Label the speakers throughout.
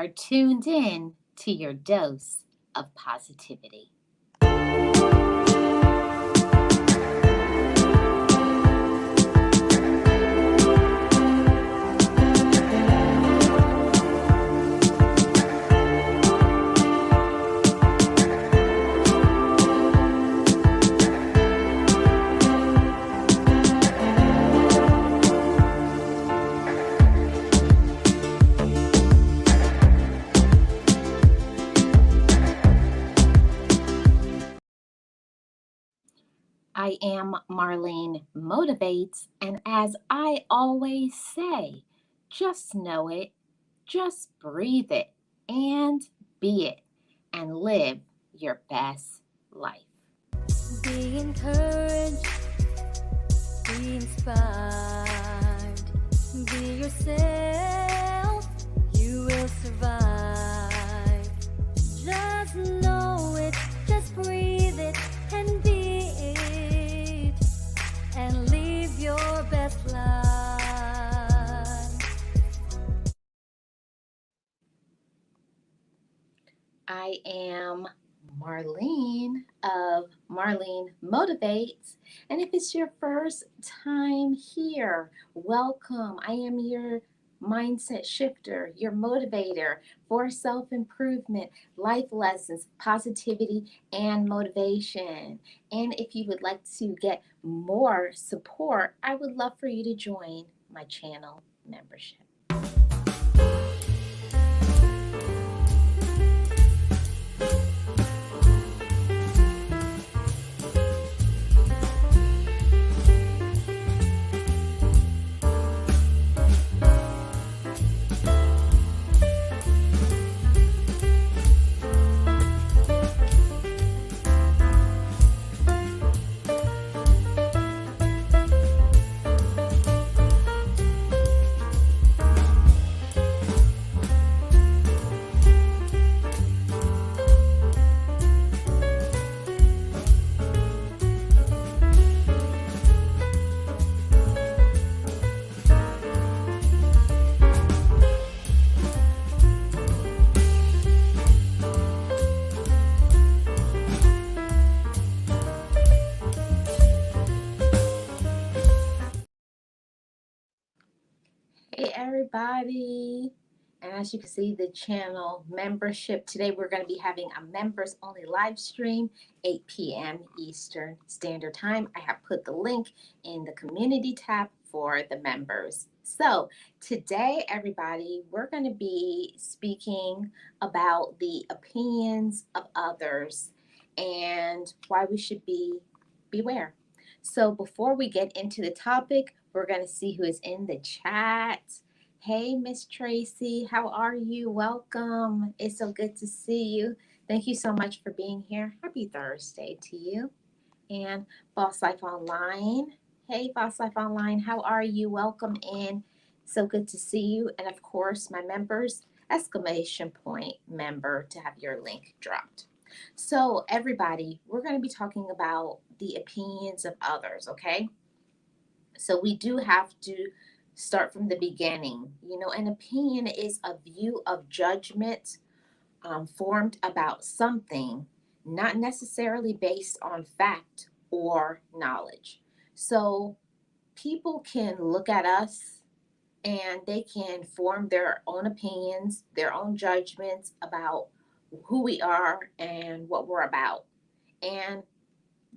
Speaker 1: are tuned in to your dose of positivity. I am Marlene Motivates, and as I always say, just know it, just breathe it, and be it, and live your best life.
Speaker 2: Be encouraged, be inspired, be yourself, you will survive. Just know it, just breathe it, and be it, and live your best life.
Speaker 1: I am Marlene of Marlene Motivates. And if it's your first time here, welcome. I am your mindset shifter, your motivator for self improvement, life lessons, positivity, and motivation. And if you would like to get more support, I would love for you to join my channel membership. Hey everybody, and as you can see the channel membership, today we're going to be having a members only live stream 8 p.m. Eastern Standard Time. I have put the link in the community tab for the members. So today everybody, we're going to be speaking about the opinions of others and why we should beware. So before we get into the topic, we're going to see who is in the chat. Hey, Miss Tracy, how are you? Welcome. It's so good to see you. Thank you so much for being here. Happy Thursday to you. And Boss Life Online. Hey, Boss Life Online, how are you? Welcome in. So good to see you. And of course, my members, exclamation point member to have your link dropped. So, everybody, we're going to be talking about the opinions of others, okay? So, we do have to start from the beginning. You know, an opinion is a view of judgment formed about something, not necessarily based on fact or knowledge. So, people can look at us and they can form their own opinions, their own judgments about who we are and what we're about. And,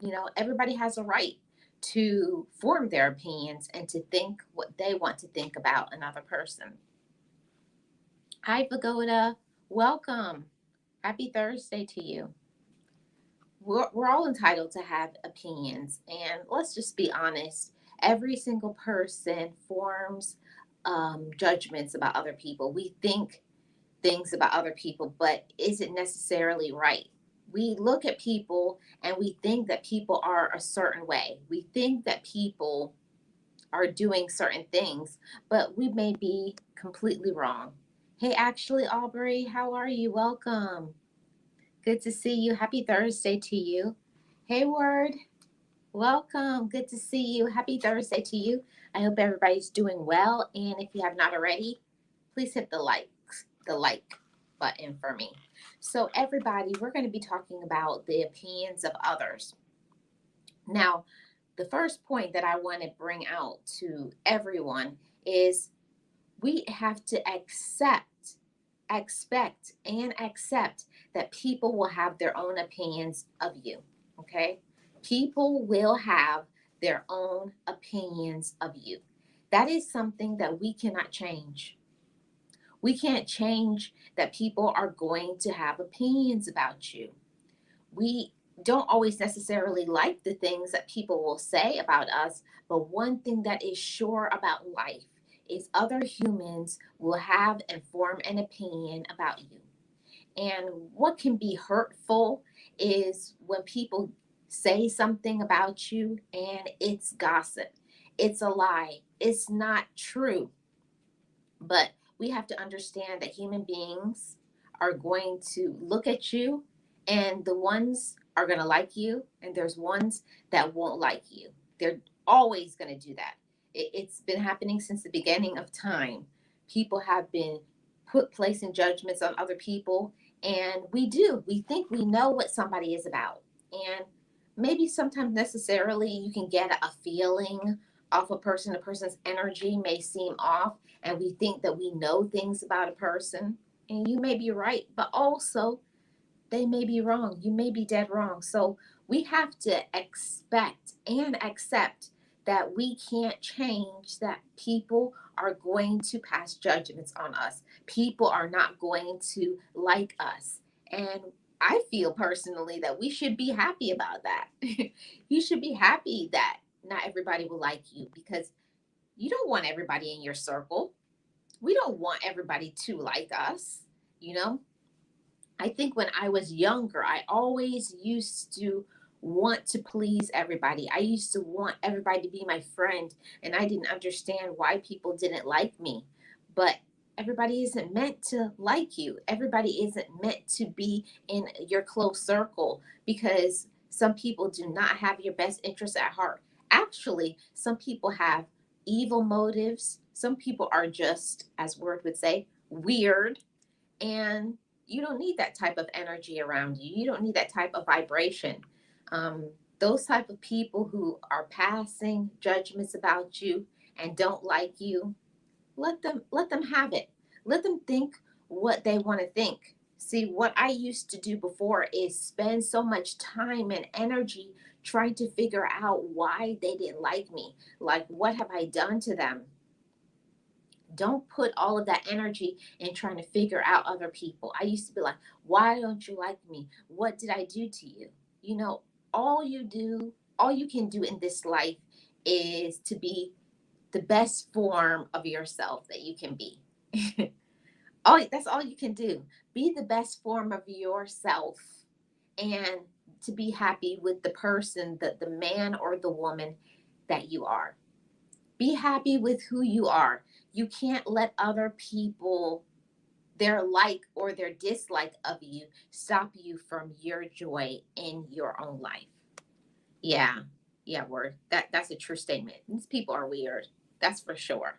Speaker 1: you know, everybody has a right to form their opinions and to think what they want to think about another person. Hi, Pagoda. Welcome. Happy Thursday to you. We're all entitled to have opinions. And let's just be honest, every single person forms judgments about other people. We think things about other people, but is it necessarily right? We look at people and we think that people are a certain way. We think that people are doing certain things, but we may be completely wrong. Hey, actually, Aubrey, how are you? Welcome. Good to see you. Happy Thursday to you. Hayward, welcome. Good to see you. Happy Thursday to you. I hope everybody's doing well. And if you have not already, please hit the like. button for me. So, everybody, we're going to be talking about the opinions of others. Now, the first point that I want to bring out to everyone is we have to expect, and accept that people will have their own opinions of you. Okay? People will have their own opinions of you. That is something that we cannot change. We can't change that people are going to have opinions about you. We don't always necessarily like the things that people will say about us, but one thing that is sure about life is other humans will have and form an opinion about you. And what can be hurtful is when people say something about you and it's gossip, it's a lie, it's not true. But we have to understand that human beings are going to look at you, and the ones are going to like you, and there's ones that won't like you. They're always going to do that. It's been happening since the beginning of time. People have been placing judgments on other people, and we think we know what somebody is about. And maybe sometimes necessarily you can get a feeling off a person's energy may seem off, and we think that we know things about a person, and you may be right, but also they may be wrong. You may be dead wrong. So we have to expect and accept that we can't change that people are going to pass judgments on us. People are not going to like us. And I feel personally that we should be happy about that. You should be happy that not everybody will like you, because you don't want everybody in your circle. We don't want everybody to like us, you know? I think when I was younger, I always used to want to please everybody. I used to want everybody to be my friend, and I didn't understand why people didn't like me. But everybody isn't meant to like you. Everybody isn't meant to be in your close circle, because some people do not have your best interests at heart. Actually, some people have evil motives. Some people are just, as word would say, weird, and you don't need that type of energy around you. You don't need that type of vibration. um, those type of people who are passing judgments about you and don't like you, let them have it. Let them think what they want to think. See, what I used to do before is spend so much time and energy trying to figure out why they didn't like me. Like, what have I done to them? Don't put all of that energy in trying to figure out other people. I used to be like, why don't you like me? What did I do to you? You know, all you can do in this life is to be the best form of yourself that you can be. That's all you can do. Be the best form of yourself, and to be happy with the person, the man or the woman that you are. Be happy with who you are. You can't let other people, their like or their dislike of you, stop you from your joy in your own life. Yeah. Yeah, word. That's a true statement. These people are weird. That's for sure.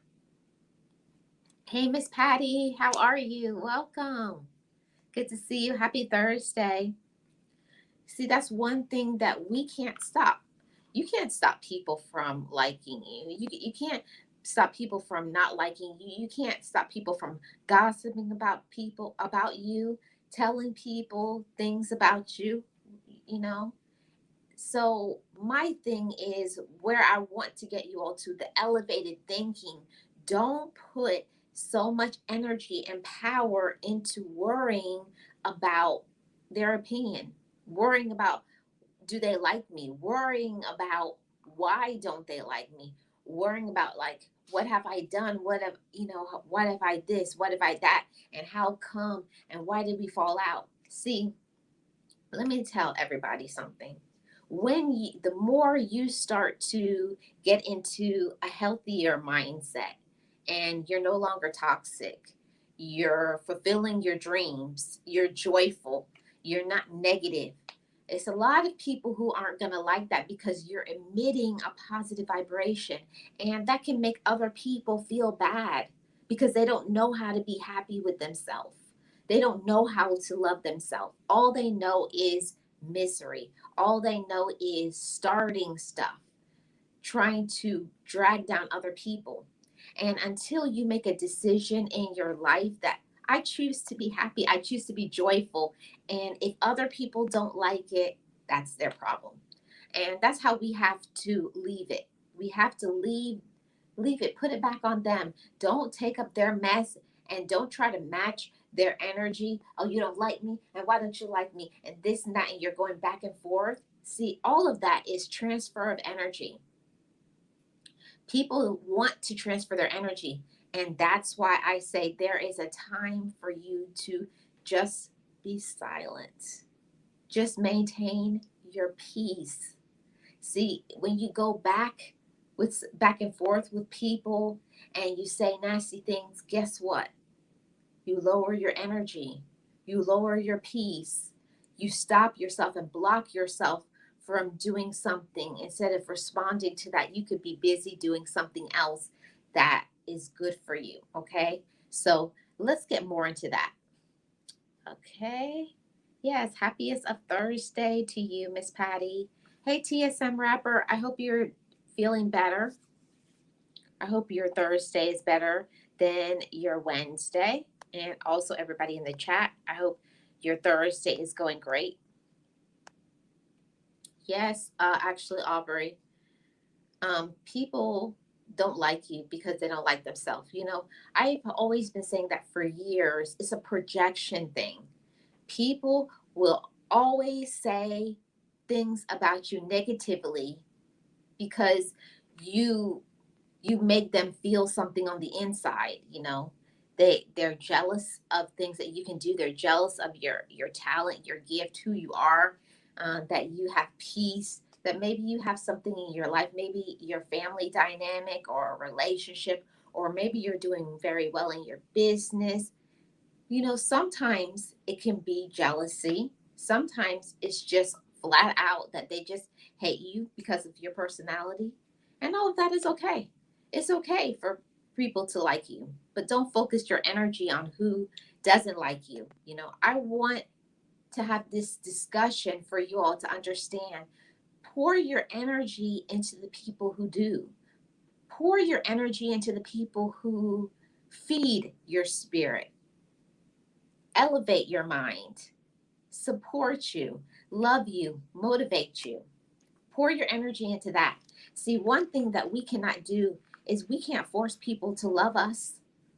Speaker 1: Hey, Miss Patty, how are you? Welcome. Good to see you. Happy Thursday. See, that's one thing that we can't stop. You can't stop people from liking you. You can't stop people from not liking you. You can't stop people from gossiping about people, about you, telling people things about you, you know? So, my thing is where I want to get you all to the elevated thinking. Don't put so much energy and power into worrying about their opinion, worrying about, do they like me, worrying about why don't they like me, worrying about, like, what have I done, what have I this, what have I that, and how come, and why did we fall out. See, let me tell everybody something. The more you start to get into a healthier mindset, and you're no longer toxic, you're fulfilling your dreams, you're joyful, you're not negative. It's a lot of people who aren't going to like that, because you're emitting a positive vibration, and that can make other people feel bad because they don't know how to be happy with themselves. They don't know how to love themselves. All they know is misery. All they know is starting stuff, trying to drag down other people. And until you make a decision in your life that I choose to be happy, I choose to be joyful, and if other people don't like it, that's their problem. And that's how we have to leave it. We have to leave it, put it back on them. Don't take up their mess and don't try to match their energy. Oh, you don't like me, and why don't you like me? And this and that, and you're going back and forth. See, all of that is transfer of energy. People want to transfer their energy. And that's why I say there is a time for you to just be silent. Just maintain your peace. See, when you go back and forth with people and you say nasty things, guess what? You lower your energy, you lower your peace, you stop yourself and block yourself from doing something. Instead of responding to that, you could be busy doing something else that is good for you. Okay, so let's get more into that. Okay, yes, happiest of Thursday to you, Miss Patty. Hey, TSM rapper, I hope you're feeling better. I hope your Thursday is better than your Wednesday. And also, everybody in the chat, I hope your Thursday is going great. Yes, actually, Aubrey, people don't like you because they don't like themselves. I've always been saying that for years. It's a projection thing. People will always say things about you negatively because you you make them feel something on the inside. They're jealous of things that you can do. They're jealous of your talent, your gift, who you are, that you have peace, that maybe you have something in your life, maybe your family dynamic or a relationship, or maybe you're doing very well in your business. Sometimes it can be jealousy. Sometimes it's just flat out that they just hate you because of your personality. And all of that is okay. It's okay for people to like you, but don't focus your energy on who doesn't like you. I want to have this discussion for you all to understand. Pour your energy into the people who do. Pour your energy into the people who feed your spirit, elevate your mind, support you, love you, motivate you. Pour your energy into that. See, one thing that we cannot do is we can't force people to love us.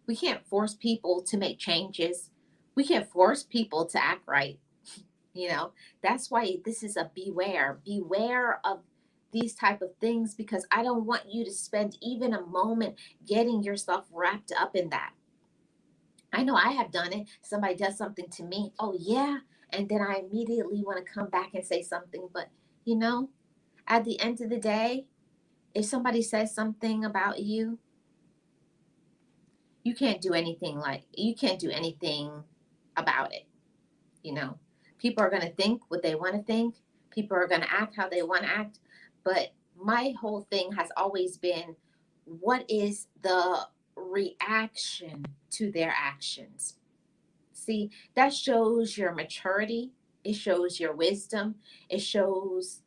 Speaker 1: We can't force people to make changes. We can't force people to act right. You know, that's why this is a beware. Beware of these type of things because I don't want you to spend even a moment getting yourself wrapped up in that. I know I have done it. Somebody does something to me. Oh, yeah. And then I immediately want to come back and say something. But, you know, at the end of the day, if somebody says something about you, you can't do anything about it. You know, people are going to think what they want to think, people are going to act how they want to act. But my whole thing has always been, what is the reaction to their actions? See, that shows your maturity. It shows your wisdom. It shows,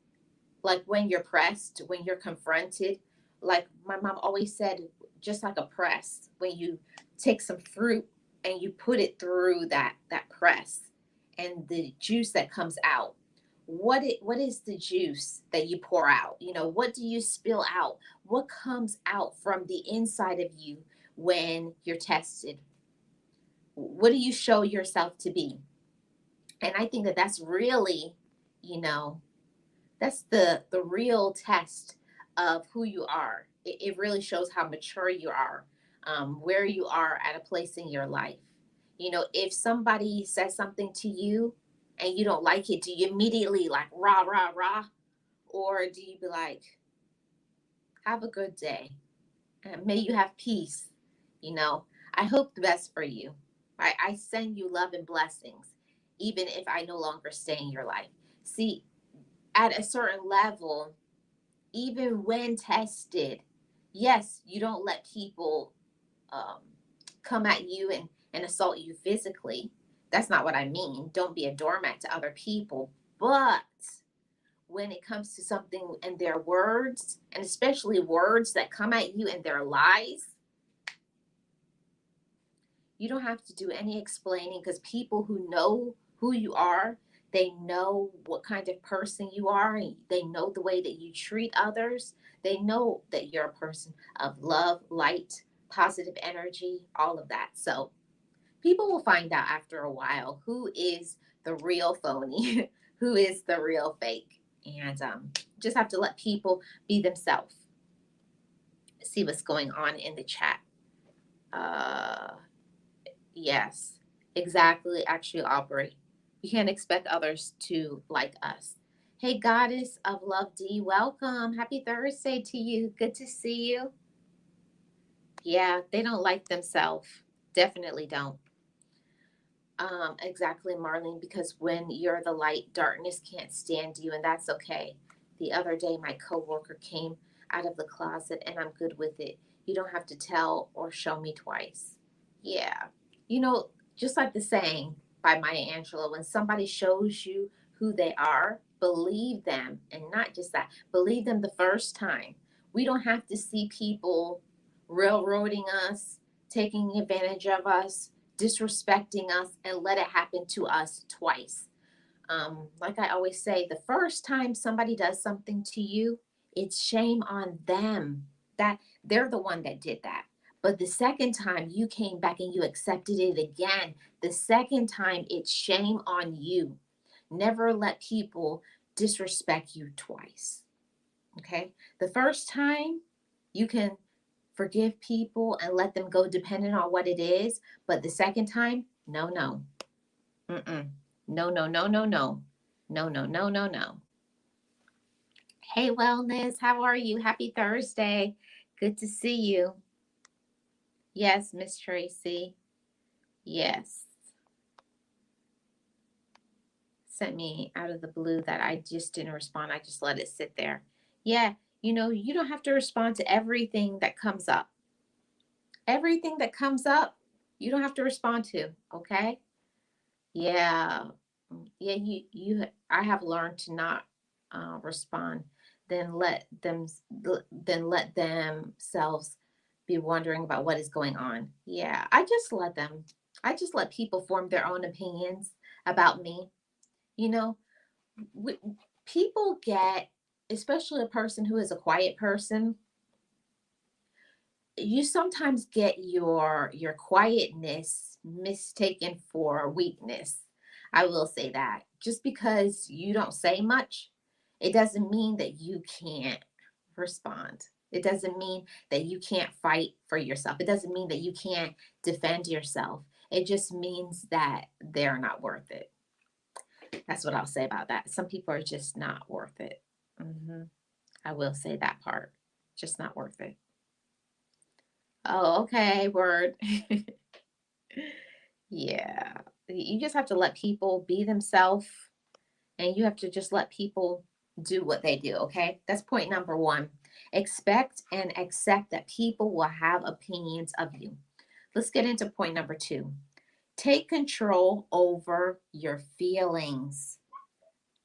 Speaker 1: like, when you're pressed, when you're confronted. Like my mom always said, just like a press, when you take some fruit and you put it through that press, and the juice that comes out. What is the juice that you pour out? What do you spill out? What comes out from the inside of you when you're tested? What do you show yourself to be? And I think that that's really, you know that's the real test of who you are. It really shows how mature you are, where you are at a place in your life. If somebody says something to you and you don't like it, do you immediately like rah rah rah, or do you be like, have a good day, and may you have peace? you know I hope the best for you. Right? I send you love and blessings, even if I no longer stay in your life. See, at a certain level, even when tested, yes, you don't let people um, come at you and assault you physically. That's not what I mean. Don't be a doormat to other people. But when it comes to something in their words, and especially words that come at you in their lies, you don't have to do any explaining, because people who know who you are, they know what kind of person you are, and they know the way that you treat others. They know that you're a person of love, light, positive energy, all of that. So people will find out after a while who is the real phony, who is the real fake. And just have to let people be themselves. See what's going on in the chat. Uh, yes, exactly. Actually, Aubrey, we can't expect others to like us. Hey, Goddess of Love D, welcome. Happy Thursday to you. Good to see you. Yeah, they don't like themselves. Definitely don't. Exactly, Marlene, because when you're the light, darkness can't stand you, and that's okay. The other day, my coworker came out of the closet, and I'm good with it. You don't have to tell or show me twice. Yeah. You know, just like the saying by Maya Angelou, when somebody shows you who they are, believe them. And not just that, believe them the first time. We don't have to see people railroading us, taking advantage of us, disrespecting us, and let it happen to us twice. Like I always say, the first time somebody does something to you, it's shame on them. That they're the one that did that. But the second time you came back and you accepted it again, the second time it's shame on you. Never let people disrespect you twice. Okay? The first time you can forgive people and let them go depending on what it is, but the second time, no, no. Mm-mm. No, no, no, no, no. No, no, no, no, no. Hey, Wellness, how are you? Happy Thursday. Good to see you. Yes, Miss Tracy. Yes. Sent me out of the blue that I just didn't respond. I just let it sit there. Yeah, you don't have to respond to everything that comes up. Everything that comes up, you don't have to respond to, okay? Yeah. Yeah, I have learned to not respond, then let themselves be wondering about what is going on. Yeah, I just let people form their own opinions about me. You know, we, people get, especially a person who is a quiet person, you sometimes get your quietness mistaken for weakness. I will say that. Just because you don't say much, it doesn't mean that you can't respond. It doesn't mean that you can't fight for yourself. It doesn't mean that you can't defend yourself. It just means that they're not worth it. That's what I'll say about that. Some people are just not worth it. I will say that part. Just not worth it. Oh, okay, word. Yeah. You just have to let people be themselves, and you have to just let people do what they do, okay? That's point number one. Expect and accept that people will have opinions of you. Let's get into point number two. Take control over your feelings.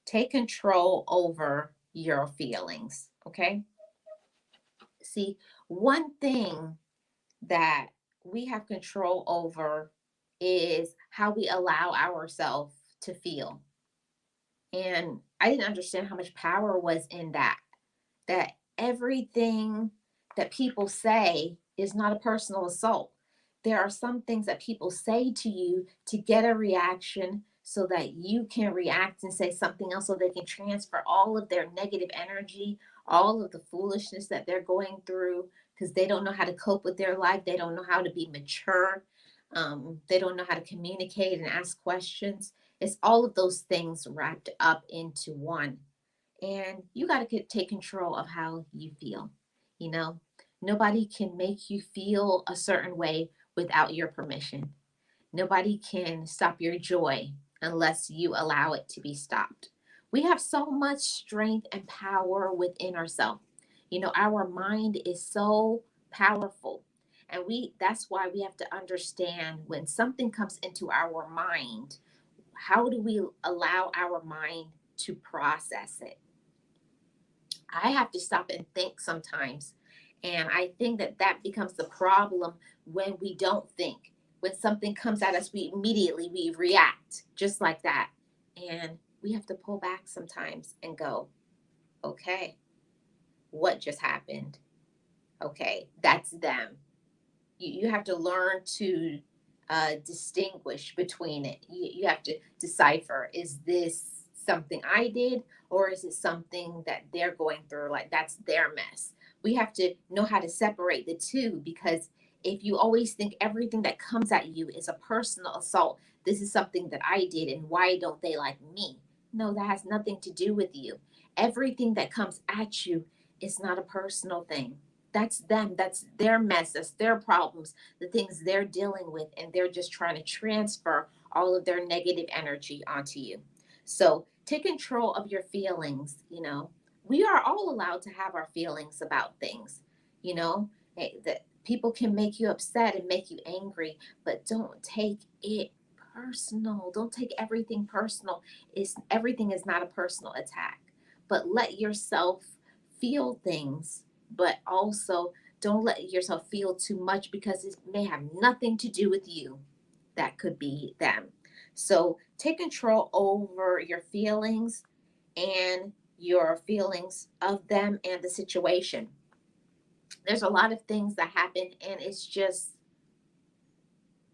Speaker 1: Take control over your feelings, okay? See, one thing that we have control over is how we allow ourselves to feel. And I didn't understand how much power was in that everything that people say is not a personal assault. There are some things that people say to you to get a reaction so that you can react and say something else, so they can transfer all of their negative energy, all of the foolishness that they're going through, because they don't know how to cope with their life. They don't know how to be mature. They don't know how to communicate and ask questions. It's all of those things wrapped up into one. And you got to take control of how you feel. You know, nobody can make you feel a certain way without your permission. Nobody can stop your joy unless you allow it to be stopped. We have so much strength and power within ourselves. Our mind is so powerful, and that's why we have to understand when something comes into our mind, how do we allow our mind to process it? I have to stop and think sometimes. And I think that that becomes the problem when we don't think. When something comes at us, we react just like that. And we have to pull back sometimes and go, okay, what just happened? Okay, that's them. You have to learn to distinguish between it. You have to decipher, is this something I did, or is it something that they're going through? Like, that's their mess. We have to know how to separate the two, because if you always think everything that comes at you is a personal assault, this is something that I did, and why don't they like me? No, that has nothing to do with you. Everything that comes at you is not a personal thing. That's them. That's their mess. That's their problems, the things they're dealing with. And they're just trying to transfer all of their negative energy onto you. So take control of your feelings. We are all allowed to have our feelings about things. You know, that people can make you upset and make you angry, but don't take it personal. Don't take everything personal. Everything is not a personal attack, but let yourself feel things, but also don't let yourself feel too much, because it may have nothing to do with you. That could be them. So take control over your feelings and your feelings of them and the situation. There's a lot of things that happen, and it's just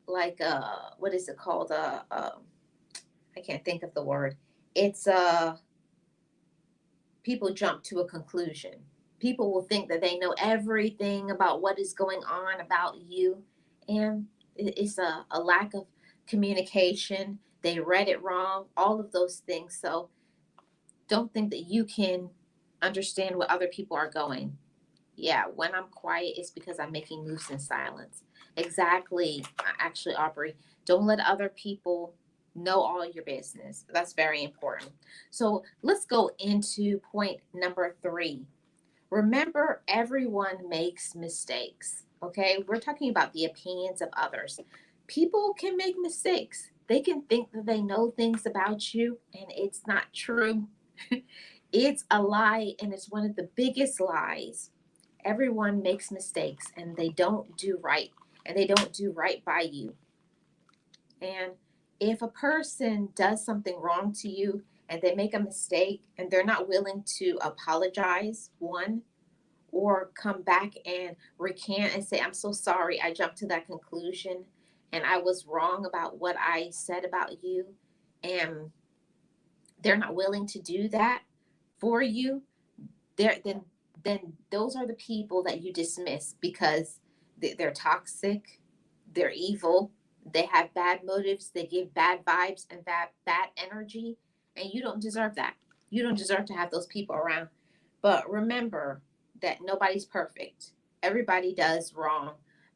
Speaker 1: like what is it called? I can't think of the word. It's people jump to a conclusion. People will think that they know everything about what is going on about you, and it's a lack of communication. They read it wrong, all of those things. So don't think that you can understand what other people are going. Yeah, when I'm quiet, it's because I'm making moves in silence. Exactly. Actually, Aubrey, don't let other people know all your business. That's very important. So let's go into point number 3. Remember, everyone makes mistakes. Okay, we're talking about the opinions of others. People can make mistakes. They can think that they know things about you, and it's not true. It's a lie, and it's one of the biggest lies. Everyone makes mistakes, and they don't do right, and they don't do right by you. And if a person does something wrong to you and they make a mistake and they're not willing to apologize, one, or come back and recant and say, I'm so sorry, I jumped to that conclusion and I was wrong about what I said about you, and they're not willing to do that for you, there then those are the people that you dismiss, because they're toxic, they're evil, they have bad motives, they give bad vibes and bad energy, and you don't deserve that. You don't deserve to have those people around. But remember that nobody's perfect. Everybody does wrong,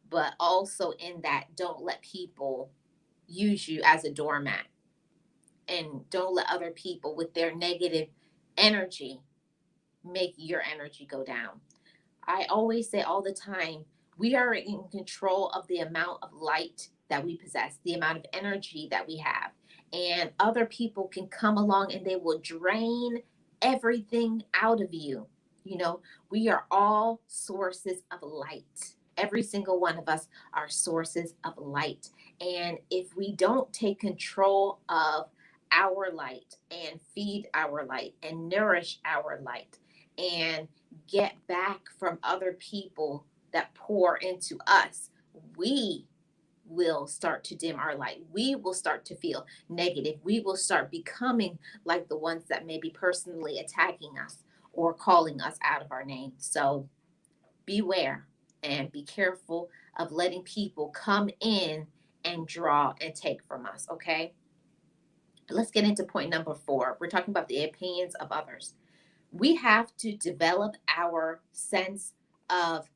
Speaker 1: but also in that, don't let people use you as a doormat, and don't let other people with their negative energy make your energy go down. I always say all the time, we are in control of the amount of light that we possess, the amount of energy that we have. And other people can come along and they will drain everything out of you. You know, we are all sources of light. Every single one of us are sources of light. And if we don't take control of our light and feed our light and nourish our light and get back from other people that pour into us, we will start to dim our light. We will start to feel negative. We will start becoming like the ones that may be personally attacking us or calling us out of our name. So beware and be careful of letting people come in and draw and take from us, okay? Let's get into point number 4. We're talking about the opinions of others. We have to develop our sense of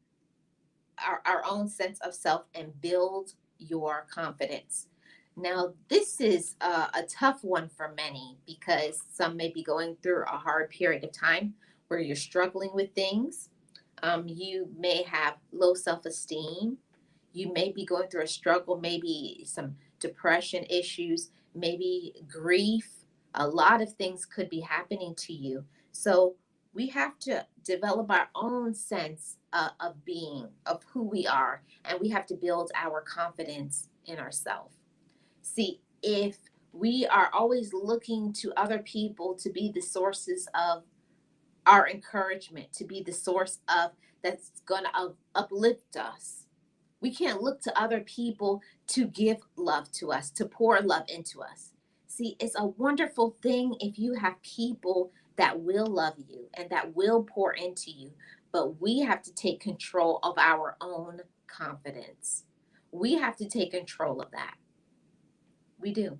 Speaker 1: our own sense of self and build your confidence. Now, this is a tough one for many, because some may be going through a hard period of time where you're struggling with things. You may have low self esteem. You may be going through a struggle, maybe some depression issues, maybe grief. A lot of things could be happening to you. So we have to develop our own sense of being, of who we are, and we have to build our confidence in ourselves. See, if we are always looking to other people to be the sources of our encouragement, to be the source of that's going to uplift us, we can't look to other people to give love to us, to pour love into us. See, it's a wonderful thing if you have people that will love you and that will pour into you, but we have to take control of our own confidence. We have to take control of that. We do.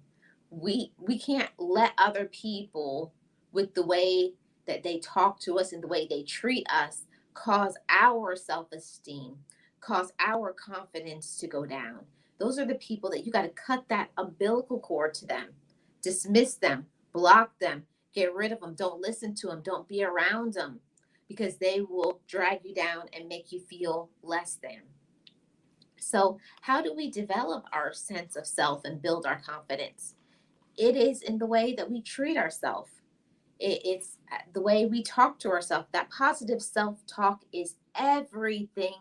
Speaker 1: We can't let other people, with the way that they talk to us and the way they treat us, cause our self-esteem, cause our confidence to go down. Those are the people that you got to cut that umbilical cord to them. Dismiss them, block them, get rid of them, don't listen to them, don't be around them, because they will drag you down and make you feel less than. So, how do we develop our sense of self and build our confidence? It is in the way that we treat ourselves. It's the way we talk to ourselves. That positive self talk is everything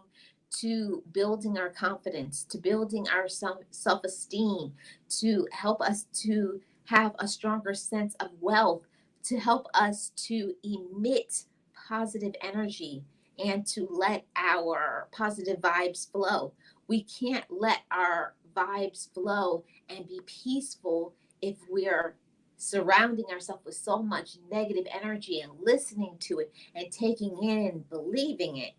Speaker 1: to building our confidence, to building our self esteem, to help us to have a stronger sense of wealth, to help us to emit positive energy and to let our positive vibes flow. We can't let our vibes flow and be peaceful if we're surrounding ourselves with so much negative energy and listening to it and taking in and believing it.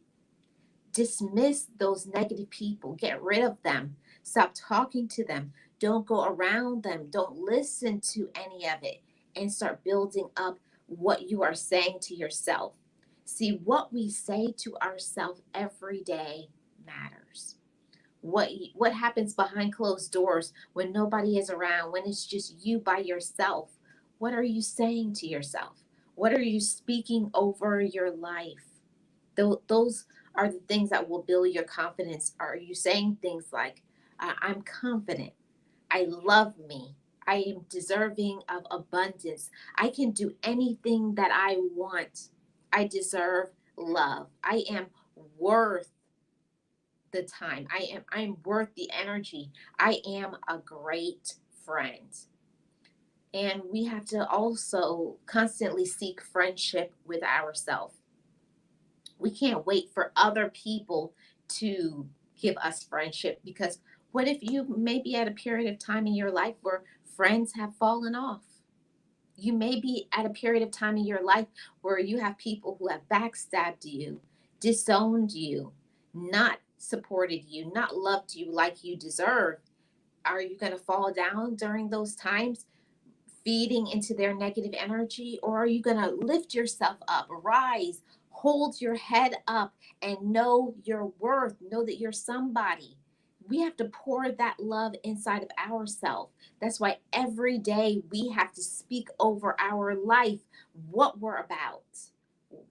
Speaker 1: Dismiss those negative people, get rid of them, stop talking to them, don't go around them, don't listen to any of it, and start building up what you are saying to yourself. See, what we say to ourselves every day matters. What happens behind closed doors when nobody is around, when it's just you by yourself? What are you saying to yourself? What are you speaking over your life? Those are the things that will build your confidence. Are you saying things like, I'm confident, I love me, I am deserving of abundance, I can do anything that I want, I deserve love, I am worth the time, I'm worth the energy, I am a great friend. And we have to also constantly seek friendship with ourselves. We can't wait for other people to give us friendship, because what if you may be at a period of time in your life where friends have fallen off? You may be at a period of time in your life where you have people who have backstabbed you, disowned you, not supported you, not loved you like you deserve. Are you going to fall down during those times, feeding into their negative energy? Or are you going to lift yourself up, rise, hold your head up, and know your worth? Know that you're somebody. We have to pour that love inside of ourselves. That's why every day we have to speak over our life what we're about,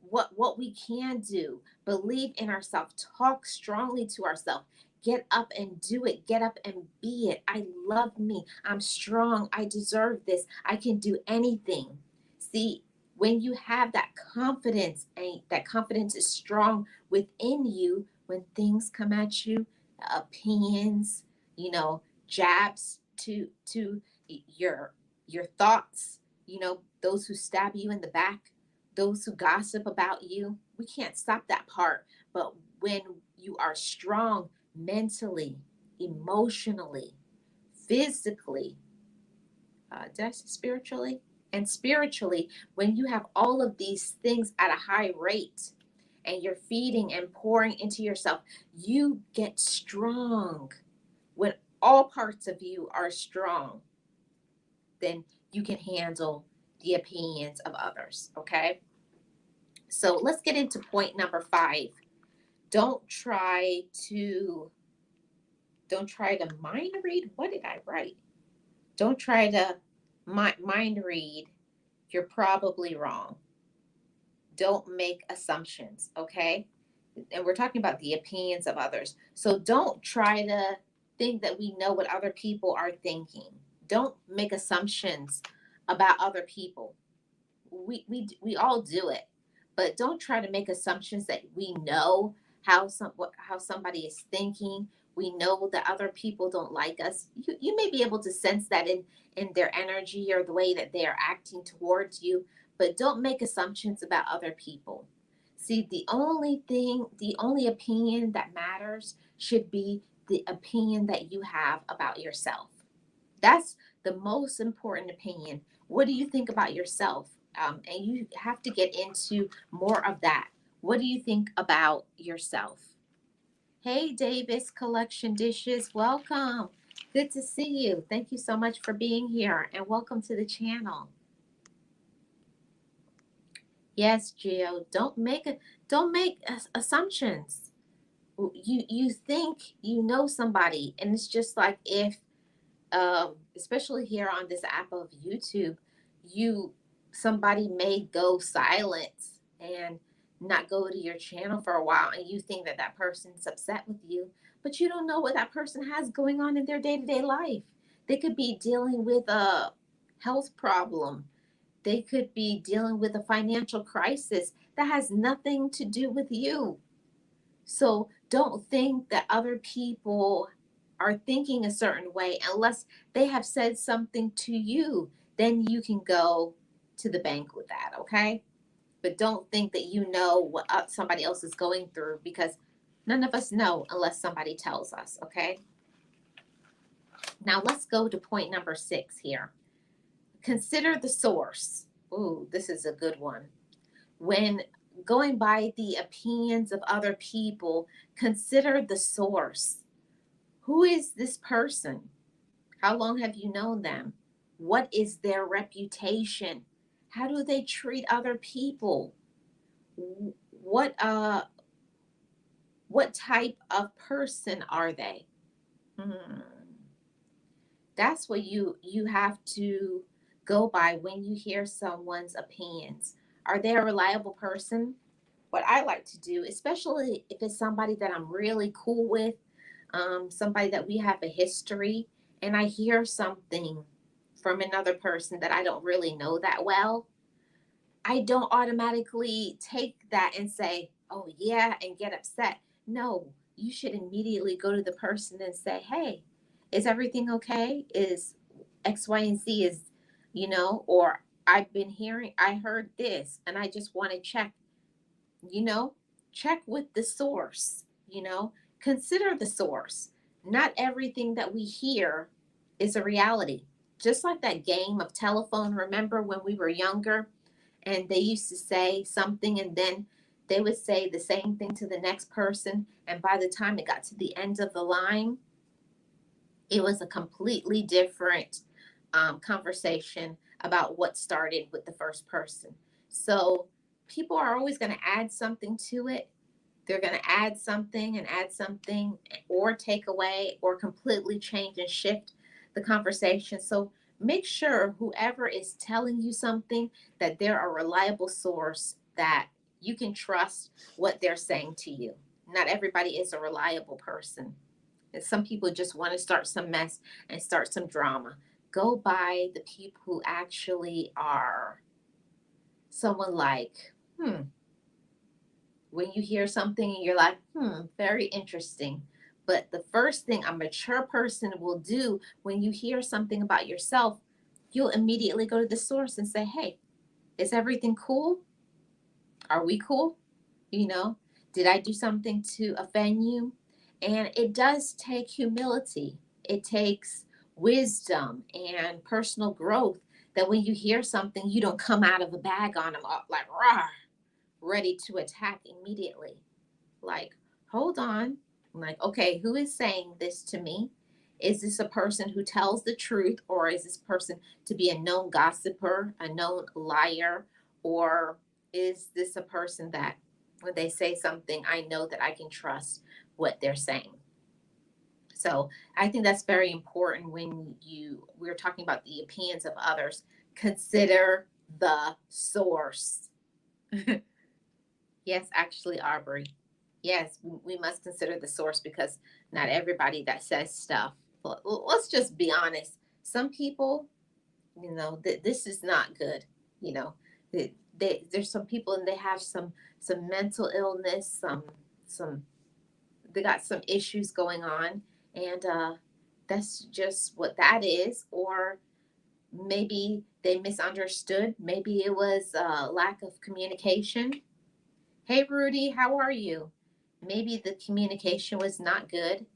Speaker 1: what we can do, believe in ourselves, talk strongly to ourselves, get up and do it, get up and be it. I love me, I'm strong, I deserve this, I can do anything. See, when you have that confidence and that confidence is strong within you, when things come at you, opinions, jabs to your thoughts, those who stab you in the back, those who gossip about you, we can't stop that part. But when you are strong mentally, emotionally, physically, did I say spiritually? And spiritually, when you have all of these things at a high rate and you're feeding and pouring into yourself, you get strong. When all parts of you are strong, then you can handle the opinions of others. Okay. So let's get into point number 5. Don't try to don't try to mind read. What did I write? Don't try to mind read. You're probably wrong. Don't make assumptions, okay? And we're talking about the opinions of others. So don't try to think that we know what other people are thinking. Don't make assumptions about other people. We all do it, but don't try to make assumptions that we know how somebody is thinking. We know that other people don't like us. You may be able to sense that in their energy or the way that they are acting towards you, but don't make assumptions about other people. See, the only opinion that matters should be the opinion that you have about yourself. That's the most important opinion. What do you think about yourself? And you have to get into more of that. What do you think about yourself? Hey, Davis Collection Dishes, welcome. Good to see you. Thank you so much for being here and welcome to the channel. Yes, Gio, don't make assumptions. You think you know somebody, and it's just like if especially here on this app of YouTube, you somebody may go silent and not go to your channel for a while, and you think that that person's upset with you, but you don't know what that person has going on in their day to day life. They could be dealing with a health problem. They could be dealing with a financial crisis that has nothing to do with you. So don't think that other people are thinking a certain way unless they have said something to you. Then you can go to the bank with that, okay? But don't think that you know what somebody else is going through because none of us know unless somebody tells us, okay? Now let's go to point number 6 here. Consider the source. Ooh, this is a good one. When going by the opinions of other people, consider the source. Who is this person? How long have you known them? What is their reputation? How do they treat other people? What what type of person are they? Hmm. That's what you have to go by when you hear someone's opinions. Are they a reliable person? What I like to do, especially if it's somebody that I'm really cool with, somebody that we have a history, and I hear something from another person that I don't really know that well, I don't automatically take that and say, oh, yeah, and get upset. No, you should immediately go to the person and say, hey, is everything okay? Is X, Y, and Z or I heard this, and I just want to check you know check with the source. Consider the source. Not everything that we hear is a reality. Just like that game of telephone, remember when we were younger and they used to say something and then they would say the same thing to the next person, and by the time it got to the end of the line, it was a completely different conversation about what started with the first person. So people are always going to add something to it. They're going to add something, or take away, or completely change and shift the conversation. So make sure whoever is telling you something that they're a reliable source, that you can trust what they're saying to you. Not everybody is a reliable person. And some people just want to start some mess and start some drama. Go by the people who actually are someone like, when you hear something and you're like, very interesting. But the first thing a mature person will do when you hear something about yourself, you'll immediately go to the source and say, hey, is everything cool? Are we cool? You know, did I do something to offend you? And it does take humility. It takes wisdom and personal growth, that when you hear something, you don't come out of the bag on them like, rah, ready to attack immediately. Like, hold on. I'm like, okay, who is saying this to me? Is this a person who tells the truth, or is this person to be a known gossiper, a known liar, or is this a person that when they say something, I know that I can trust what they're saying? So I think that's very important when we're talking about the opinions of others. Consider the source. Yes, actually, Aubrey. Yes, we must consider the source because not everybody that says stuff. Let's just be honest. Some people, this is not good. You know, there's some people and they have some mental illness, some they got some issues going on, and that's just what that is. Or maybe they misunderstood. Maybe it was lack of communication. Hey, Rudy, how are you? Maybe the communication was not good.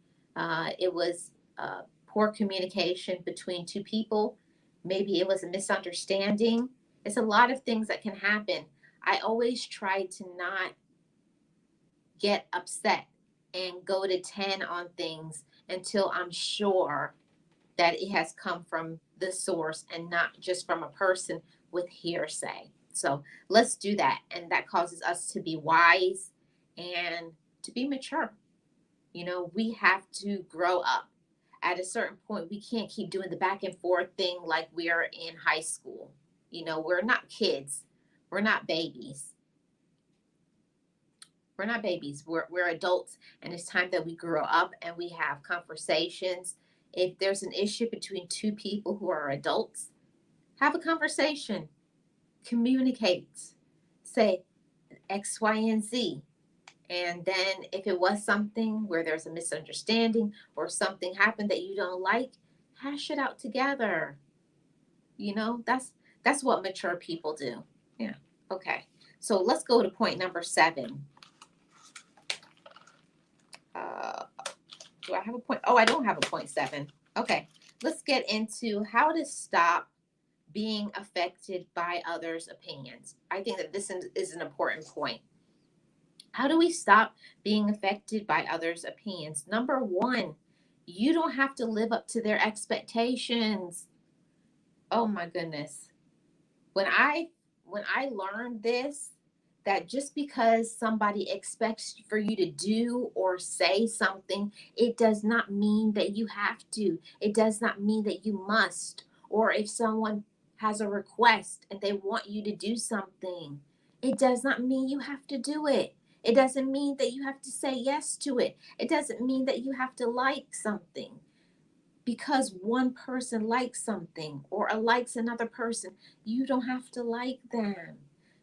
Speaker 1: It was poor communication between two people. Maybe it was a misunderstanding. It's a lot of things that can happen. I always try to not get upset and go to 10 on things until I'm sure that it has come from the source and not just from a person with hearsay. So let's do that. And that causes us to be wise and to be mature. We have to grow up. At a certain point, we can't keep doing the back and forth thing like we're in high school. We're not kids, we're not babies. We're not babies. We're adults, and it's time that we grow up and we have conversations. If there's an issue between two people who are adults, have a conversation, communicate, say X, Y, and Z. And then if it was something where there's a misunderstanding or something happened that you don't like, hash it out together. That's what mature people do. Yeah. Okay. So let's go to point number 7. Uh, do I have a point? Oh, I don't have a point 7. Okay. Let's get into how to stop being affected by others' opinions. I think that this is an important point. How do we stop being affected by others' opinions? Number 1, you don't have to live up to their expectations. Oh my goodness. When I learned this, that just because somebody expects for you to do or say something, it does not mean that you have to. It does not mean that you must. Or if someone has a request and they want you to do something, it does not mean you have to do it. It doesn't mean that you have to say yes to it. It doesn't mean that you have to like something. Because one person likes something or likes another person, you don't have to like them.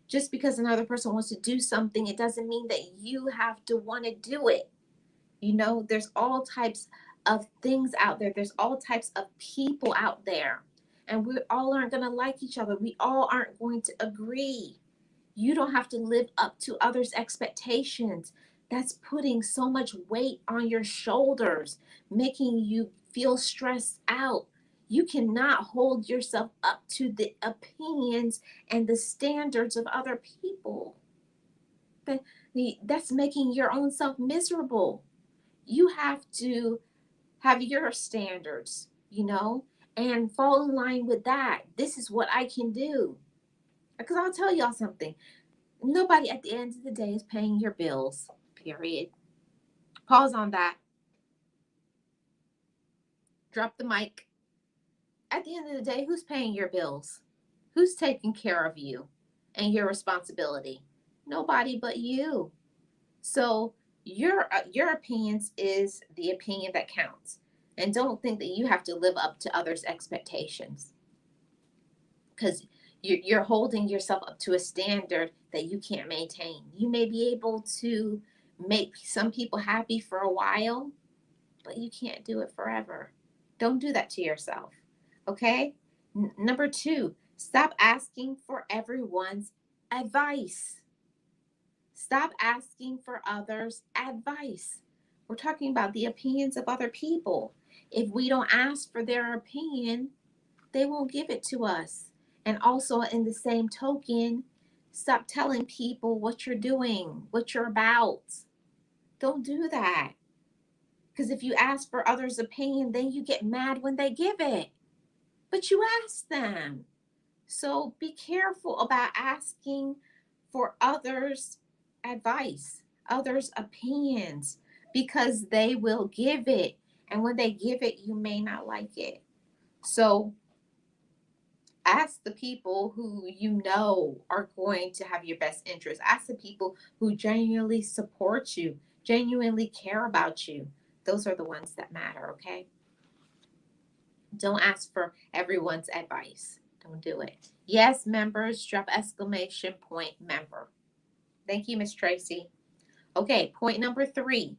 Speaker 1: Just because another person wants to do something, it doesn't mean that you have to want to do it. There's all types of things out there, there's all types of people out there, and we all aren't going to like each other. We all aren't going to agree. You don't have to live up to others' expectations. That's putting so much weight on your shoulders, making you feel stressed out. You cannot hold yourself up to the opinions and the standards of other people. That's making your own self miserable. You have to have your standards, and fall in line with that. This is what I can do. Because I'll tell y'all something. Nobody at the end of the day is paying your bills, period. Pause on that. Drop the mic. At the end of the day, who's paying your bills? Who's taking care of you and your responsibility? Nobody but you. So your opinions is the opinion that counts. And don't think that you have to live up to others' expectations, because you're holding yourself up to a standard that you can't maintain. You may be able to make some people happy for a while, but you can't do it forever. Don't do that to yourself. Okay? Number 2, stop asking for everyone's advice. Stop asking for others' advice. We're talking about the opinions of other people. If we don't ask for their opinion, they won't give it to us. And also, in the same token, stop telling people what you're doing, what you're about. Don't do that. Because if you ask for others' opinion, then you get mad when they give it. But you asked them. So be careful about asking for others' advice, others' opinions, because they will give it. And when they give it, you may not like it. So ask the people who you know are going to have your best interest. Ask the people who genuinely support you. genuinely care about you. Those are the ones that matter, okay? Don't ask for everyone's advice. Don't do it. Yes, members, drop exclamation point member. Thank you, Miss Tracy. Okay, point number 3.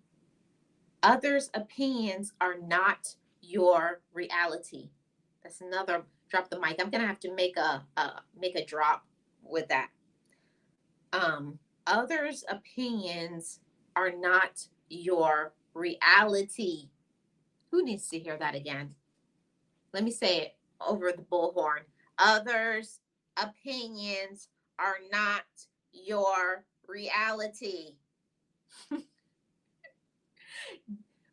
Speaker 1: Others' opinions are not your reality. That's another drop the mic. I'm gonna have to make a drop with that. Others' opinions are not your reality. Who needs to hear that again? Let me say it over the bullhorn. Others' opinions are not your reality.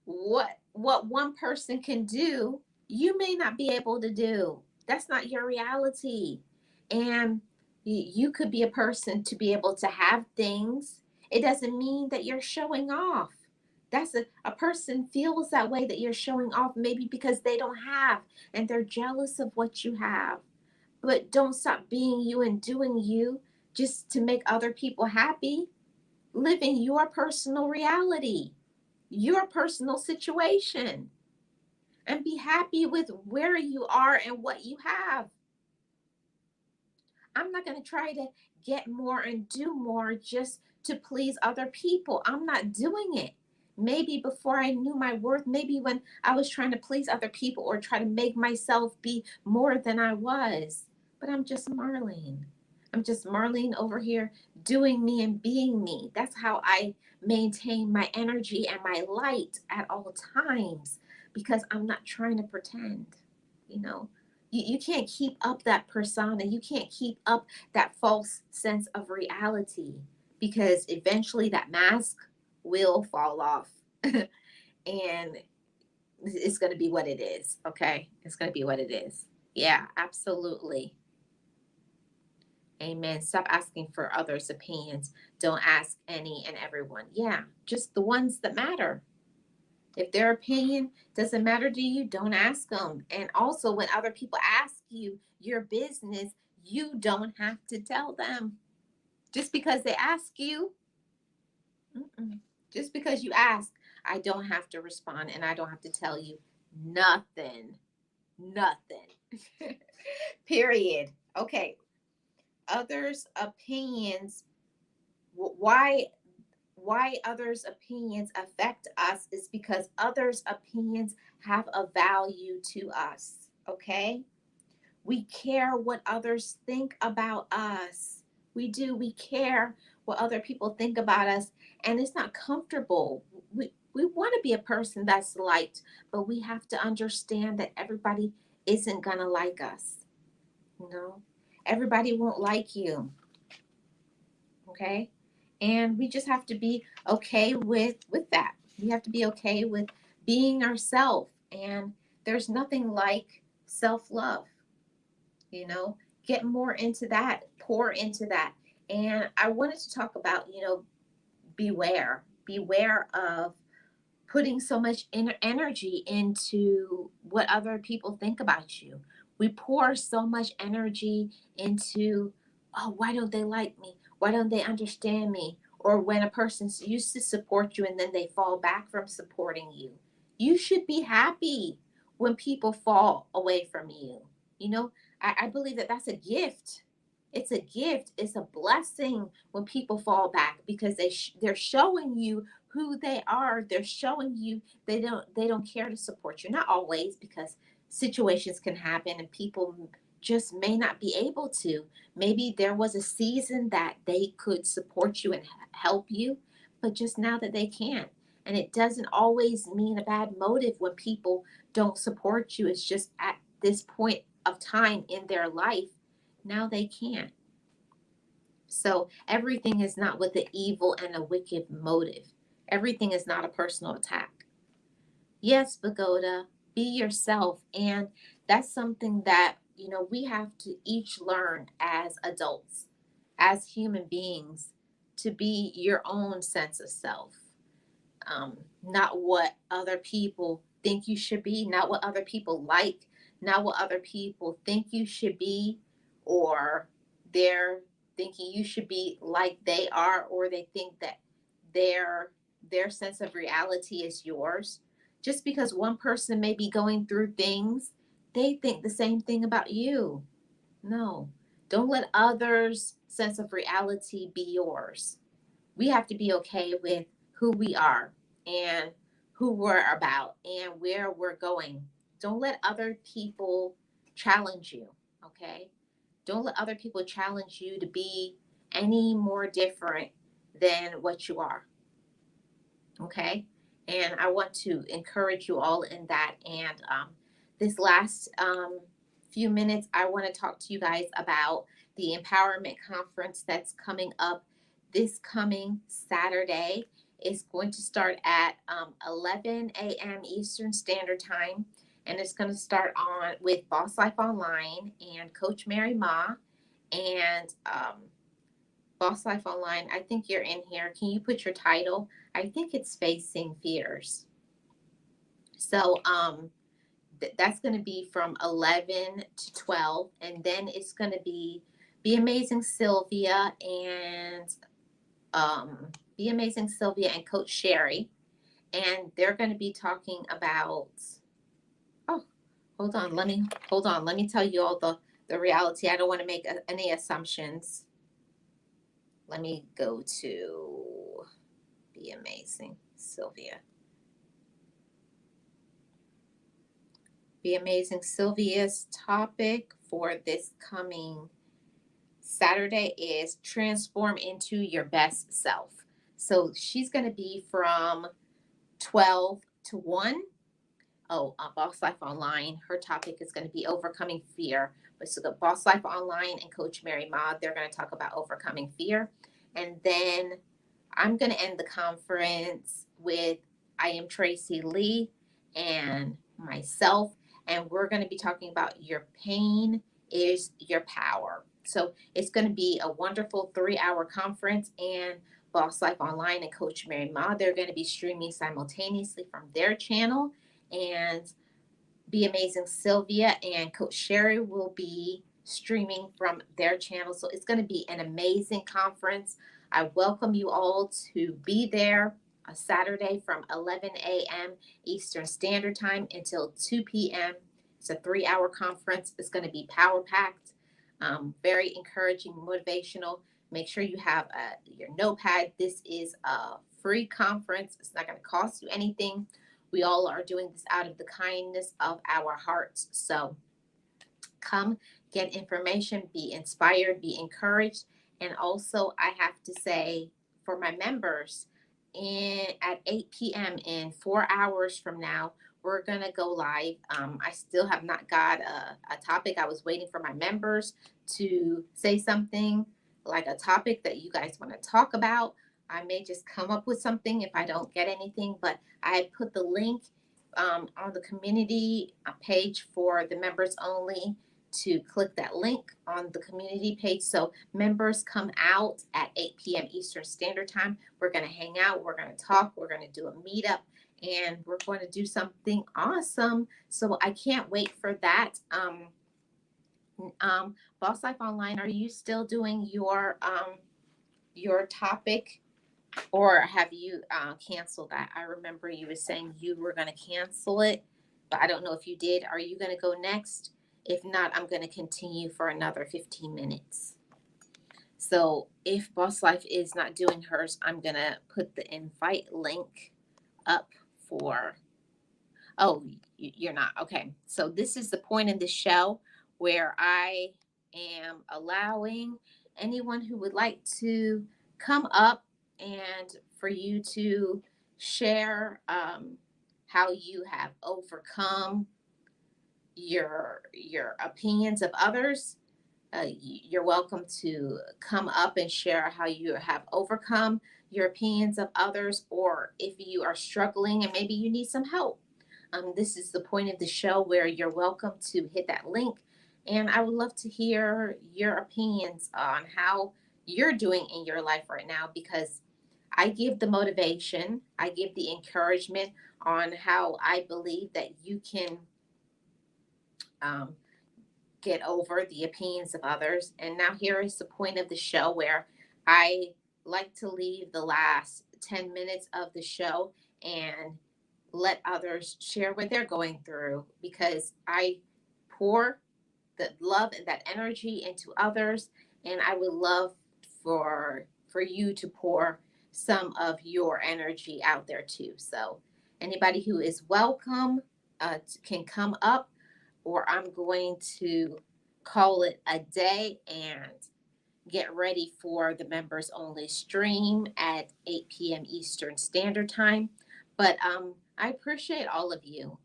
Speaker 1: What one person can do, you may not be able to do. That's not your reality. And you could be a person to be able to have things. It doesn't mean that you're showing off. That's a person feels that way, that you're showing off, maybe because they don't have and they're jealous of what you have. But don't stop being you and doing you just to make other people happy. Living your personal reality, your personal situation, and be happy with where you are and what you have. I'm not going to try to get more and do more just to please other people. I'm not doing it. Maybe before I knew my worth, maybe when I was trying to please other people or try to make myself be more than I was. But I'm just Marlene. I'm just Marlene over here doing me and being me. That's how I maintain my energy and my light at all times, because I'm not trying to pretend, you know. You can't keep up that persona. You can't keep up that false sense of reality, because eventually that mask will fall off. And it's going to be what it is. Okay. It's going to be what it is. Yeah, absolutely. Amen. Stop asking for others' opinions. Don't ask any and everyone. Yeah, just the ones that matter. If their opinion doesn't matter to you, don't ask them. And also, when other people ask you your business, you don't have to tell them. Just because they ask you, just because you ask, I don't have to respond and I don't have to tell you nothing. Nothing. Period. Okay. Others' opinions. Why others' opinions affect us is because others' opinions have a value to us. Okay? We care what others think about us. We do. We care what other people think about us, and it's not comfortable. We want to be a person that's liked, but we have to understand that everybody isn't gonna like us. You know, everybody won't like you. Okay, and we just have to be okay with that. We have to be okay with being ourselves, and there's nothing like self-love. You know, get more into that, pour into that. And I wanted to talk about, beware of putting so much energy into what other people think about you. We pour so much energy into, oh, why don't they like me? Why don't they understand me? Or when a person's used to support you and then they fall back from supporting you. You should be happy when people fall away from you. You know, I believe that that's a gift. It's a gift. It's a blessing when people fall back, because they're showing you who they are. They're showing you they don't care to support you. Not always, because situations can happen and people just may not be able to. Maybe there was a season that they could support you and help you, but just now that they can't. And it doesn't always mean a bad motive when people don't support you. It's just at this point of time in their life, now they can't. So everything is not with an evil and a wicked motive. Everything is not a personal attack. Yes, Pagoda, be yourself. And that's something that, we have to each learn as adults, as human beings, to be your own sense of self. Not what other people think you should be, not what other people like, not what other people think you should be, or they're thinking you should be like they are, or they think that they're their sense of reality is yours. Just because one person may be going through things, they think the same thing about you. No, don't let others' sense of reality be yours. We have to be okay with who we are and who we're about and where we're going. Don't let other people challenge you, okay? Don't let other people challenge you to be any more different than what you are, okay? And I want to encourage you all in that. And this last few minutes, I want to talk to you guys about the empowerment conference that's coming up this coming Saturday. It's going to start at 11 a.m. Eastern Standard Time, and it's going to start on with Boss Life Online and Coach Mary Ma and Boss Life Online. I think you're in here. Can you put your title? I think it's Facing Fears. So that's going to be from 11 to 12, and then it's going to be Amazing Sylvia and Be Amazing Sylvia and Coach Sherry, and they're going to be talking about. Oh, hold on. Let me tell you all the reality. I don't want to make any assumptions. Let me go to Be Amazing Sylvia. Be Amazing Sylvia's topic for this coming Saturday is transform into your best self. So she's going to be from 12 to 1. Oh, Boss Life Online, her topic is going to be overcoming fear. But so the Boss Life Online and Coach Mary Ma, they're going to talk about overcoming fear. And then I'm going to end the conference with I am Tracy Lee and myself, and we're going to be talking about your pain is your power. So it's going to be a wonderful 3-hour conference, and Boss Life Online and Coach Mary Ma, they're going to be streaming simultaneously from their channel, and Be Amazing Sylvia and Coach Sherry will be streaming from their channel. So it's going to be an amazing conference. I welcome you all to be there a Saturday from 11 a.m. Eastern Standard Time until 2 p.m. It's a 3-hour conference. It's going to be power packed, very encouraging, motivational. Make sure you have your notepad. This is a free conference. It's not going to cost you anything. We all are doing this out of the kindness of our hearts. So come get information, be inspired, be encouraged. And also, I have to say for my members, at 8 p.m. in 4 hours from now, we're going to go live. I still have not got a topic. I was waiting for my members to say something like a topic that you guys want to talk about. I may just come up with something if I don't get anything, but I put the link on the community page for the members only to click that link on the community page. So members come out at 8 p.m. Eastern Standard Time. We're going to hang out. We're going to talk. We're going to do a meetup, and we're going to do something awesome. So I can't wait for that. Boss Life Online, are you still doing your topic, or have you canceled that? I remember you were saying you were going to cancel it, but I don't know if you did. Are you going to go next? If not, I'm going to continue for another 15 minutes. So if Boss Life is not doing hers, I'm going to put the invite link up for. Oh, you're not. Okay. So this is the point in the show where I am allowing anyone who would like to come up and for you to share how you have overcome your opinions of others. You're welcome to come up and share how you have overcome your opinions of others, or if you are struggling and maybe you need some help. This is the point of the show where you're welcome to hit that link. And I would love to hear your opinions on how you're doing in your life right now, because I give the motivation, I give the encouragement on how I believe that you can um, get over the opinions of others. And now here is the point of the show where I like to leave the last 10 minutes of the show and let others share what they're going through, because I pour the love and that energy into others, and I would love for you to pour some of your energy out there too. So anybody who is welcome can come up, or I'm going to call it a day and get ready for the members only stream at 8 p.m. Eastern Standard Time. But I appreciate all of you.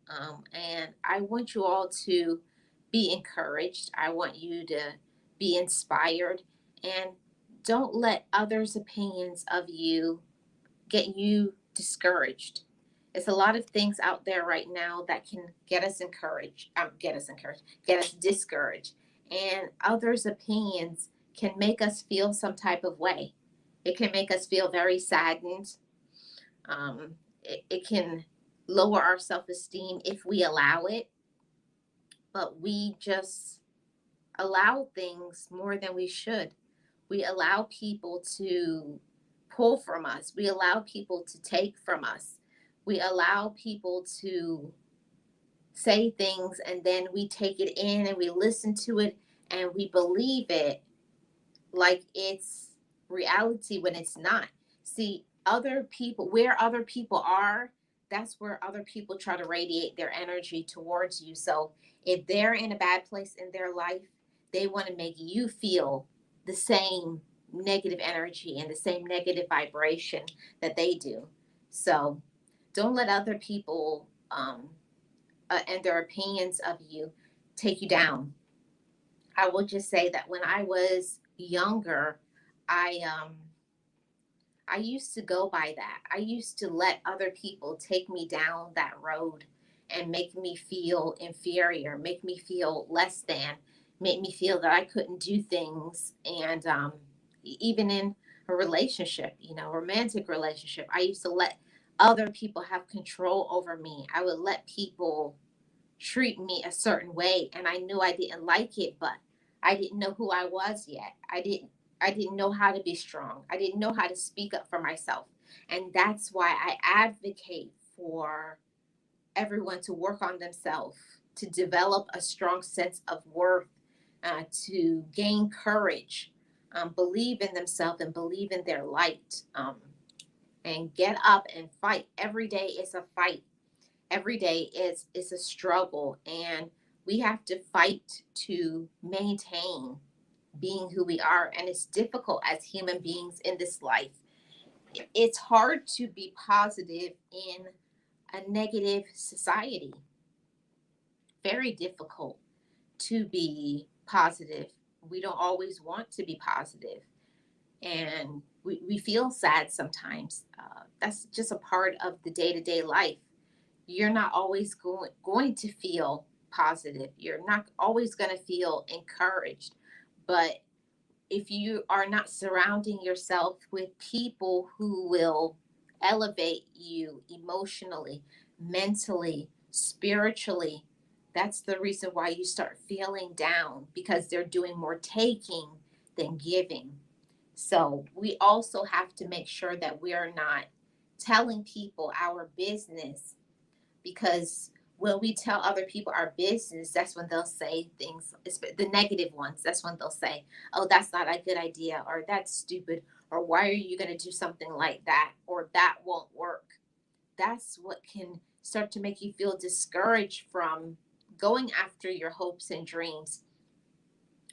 Speaker 1: And I want you all to be encouraged. I want you to be inspired. And don't let others' opinions of you get you discouraged. It's a lot of things out there right now that can get us discouraged. And others' opinions can make us feel some type of way. It can make us feel very saddened. It can lower our self esteem if we allow it, but we just allow things more than we should. We allow people to pull from us. We allow people to take from us. We allow people to say things, and then we take it in and we listen to it and we believe it like it's reality when it's not. See, where other people are, that's where other people try to radiate their energy towards you. So if they're in a bad place in their life, they want to make you feel the same negative energy and the same negative vibration that they do. So don't let other people and their opinions of you take you down. I will just say that when I was younger, I I used to go by that. I used to let other people take me down that road and make me feel inferior, make me feel less than, make me feel that I couldn't do things. And even in a relationship, romantic relationship, I used to let other people have control over me. I would let people treat me a certain way, and I knew I didn't like it, but I didn't know who I was yet. I didn't know how to be strong. I didn't know how to speak up for myself. And that's why I advocate for everyone to work on themselves, to develop a strong sense of worth, to gain courage, believe in themselves and believe in their light, and get up and fight. Every day is a fight. Every day is a struggle, and we have to fight to maintain being who we are. And it's difficult as human beings in this life. It's hard to be positive in a negative society. Very difficult to be positive. We don't always want to be positive, and we feel sad sometimes. That's just a part of the day-to-day life. You're not always going to feel positive. You're not always going to feel encouraged. But if you are not surrounding yourself with people who will elevate you emotionally, mentally, spiritually, that's the reason why you start feeling down, because they're doing more taking than giving. So we also have to make sure that we are not telling people our business, because when we tell other people our business, that's when they'll say things, the negative ones. That's when they'll say, oh, that's not a good idea, or that's stupid, or why are you going to do something like that, or that won't work. That's what can start to make you feel discouraged from going after your hopes and dreams.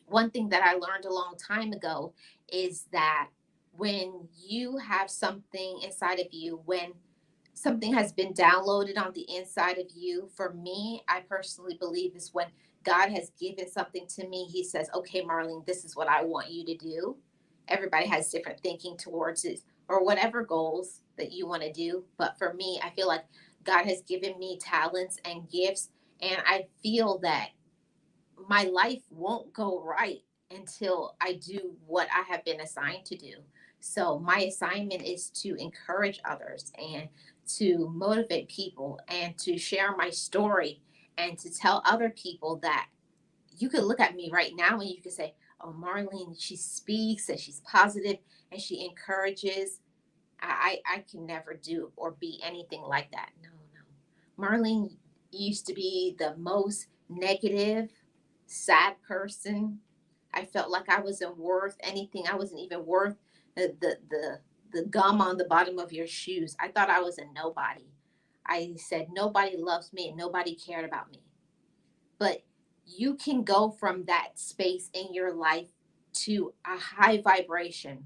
Speaker 1: One thing that I learned a long time ago is that when you have something inside of you, when something has been downloaded on the inside of you, for me, I personally believe is when God has given something to me. He says, okay, Marlene, this is what I want you to do. Everybody has different thinking towards it, or whatever goals that you want to do. But for me, I feel like God has given me talents and gifts, and I feel that my life won't go right until I do what I have been assigned to do. So my assignment is to encourage others and to motivate people and to share my story and to tell other people that you could look at me right now and you could say, oh, Marlene, she speaks and she's positive and she encourages. I can never do or be anything like that. No, no. Marlene used to be the most negative, sad person. I felt like I wasn't worth anything. I wasn't even worth the gum on the bottom of your shoes. I thought I was a nobody. I said nobody loves me and nobody cared about me. But you can go from that space in your life to a high vibration,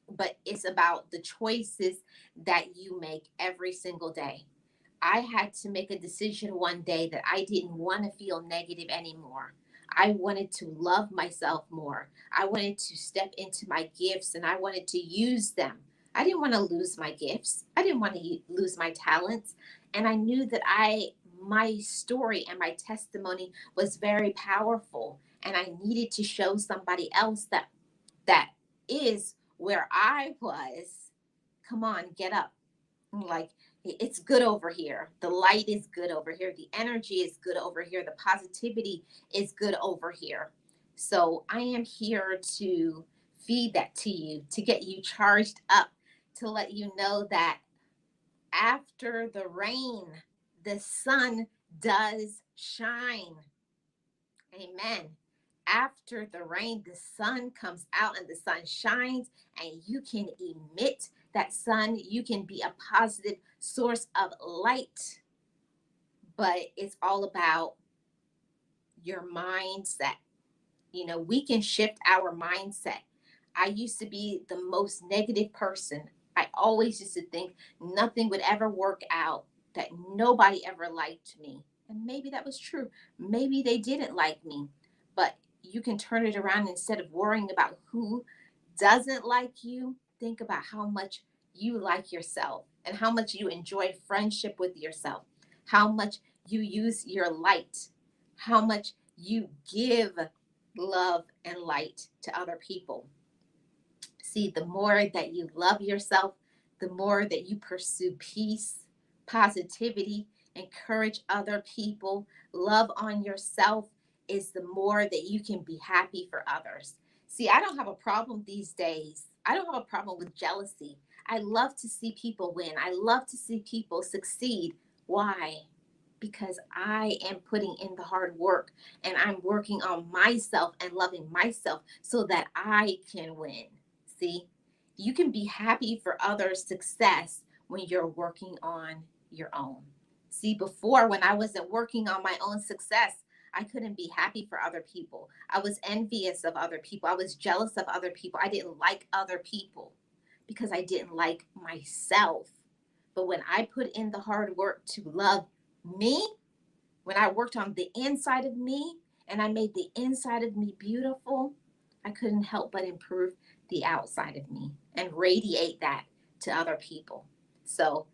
Speaker 1: but it's about the choices that you make every single day. I had to make a decision one day that I didn't want to feel negative anymore. I wanted to love myself more. I wanted to step into my gifts and I wanted to use them. I didn't want to lose my gifts. I didn't want to lose my talents. And I knew that my story and my testimony was very powerful and I needed to show somebody else that is where I was. Come on, get up. Like, it's good over here. The light is good over here. The energy is good over here. The positivity is good over here. So I am here to feed that to you, to get you charged up, to let you know that after the rain, the sun does shine. Amen. After the rain, the sun comes out and the sun shines, and you can emit that sun. You can be a positive source of light, but it's all about your mindset. You know, we can shift our mindset. I used to be the most negative person. I always used to think nothing would ever work out, that nobody ever liked me. And maybe that was true. Maybe they didn't like me, but you can turn it around. Instead of worrying about who doesn't like you, think about how much you like yourself and how much you enjoy friendship with yourself, how much you use your light, how much you give love and light to other people. See, the more that you love yourself, the more that you pursue peace, positivity, encourage other people, love on yourself, is the more that you can be happy for others. See, I don't have a problem these days. I don't have a problem with jealousy. I love to see people win. I love to see people succeed. Why? Because I am putting in the hard work and I'm working on myself and loving myself so that I can win. See, you can be happy for others' success when you're working on your own. See, before, when I wasn't working on my own success, I couldn't be happy for other people. I was envious of other people. I was jealous of other people. I didn't like other people because I didn't like myself. But when I put in the hard work to love me, when I worked on the inside of me and I made the inside of me beautiful, I couldn't help but improve the outside of me and radiate that to other people. So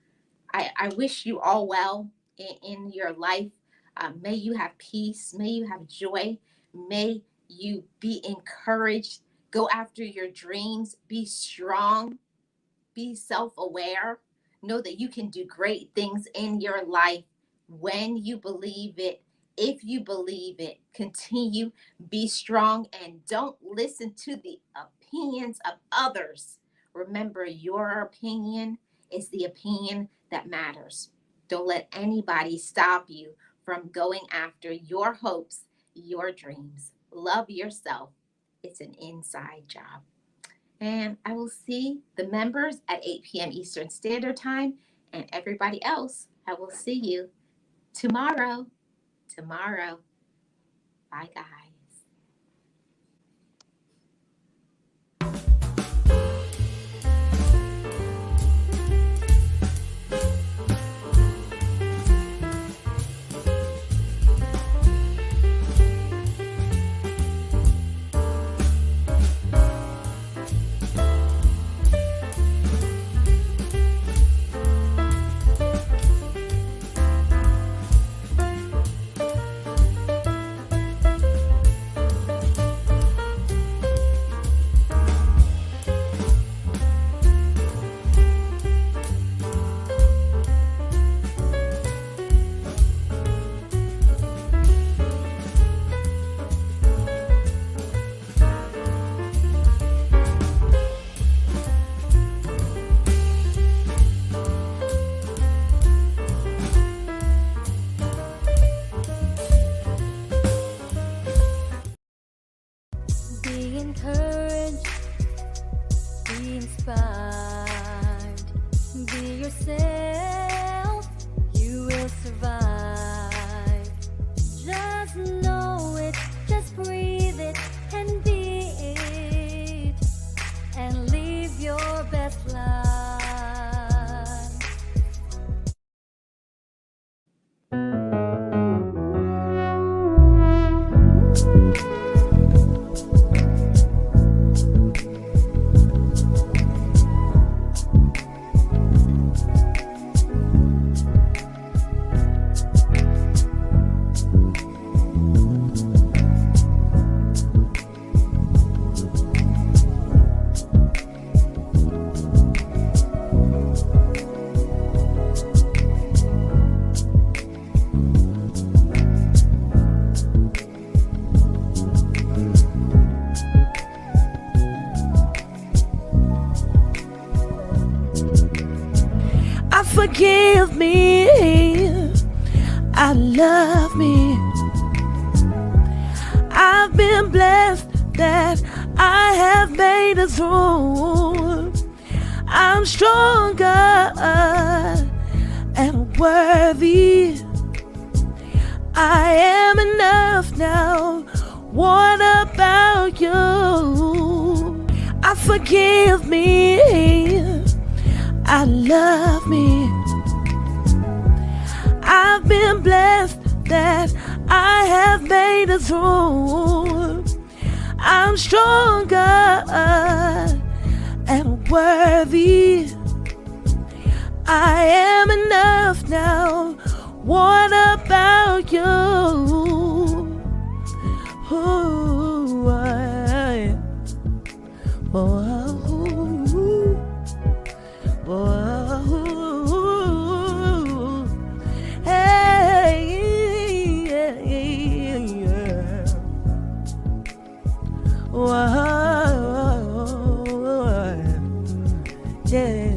Speaker 1: I wish you all well in your life. May you have peace. May you have joy. May you be encouraged. Go after your dreams. Be strong. Be self-aware. Know that you can do great things in your life when you believe it. If you believe it, continue, be strong, and don't listen to the opinions of others. Remember, your opinion is the opinion that matters. Don't let anybody stop you from going after your hopes, your dreams. Love yourself. It's an inside job. And I will see the members at 8 p.m. Eastern Standard Time, and everybody else, I will see you tomorrow. Bye, guys.
Speaker 2: encouraged, be inspired, be yourself, you will survive. Just know it, just breathe it, and be it, and live your best life.
Speaker 3: Forgive me, I love me. I've been blessed that I have made it through. I'm stronger and worthy. I am enough now. What about you? I forgive me, I love me. I've been blessed that I have made it through. I'm stronger and worthy. I am enough now. What about you? Ooh, yeah.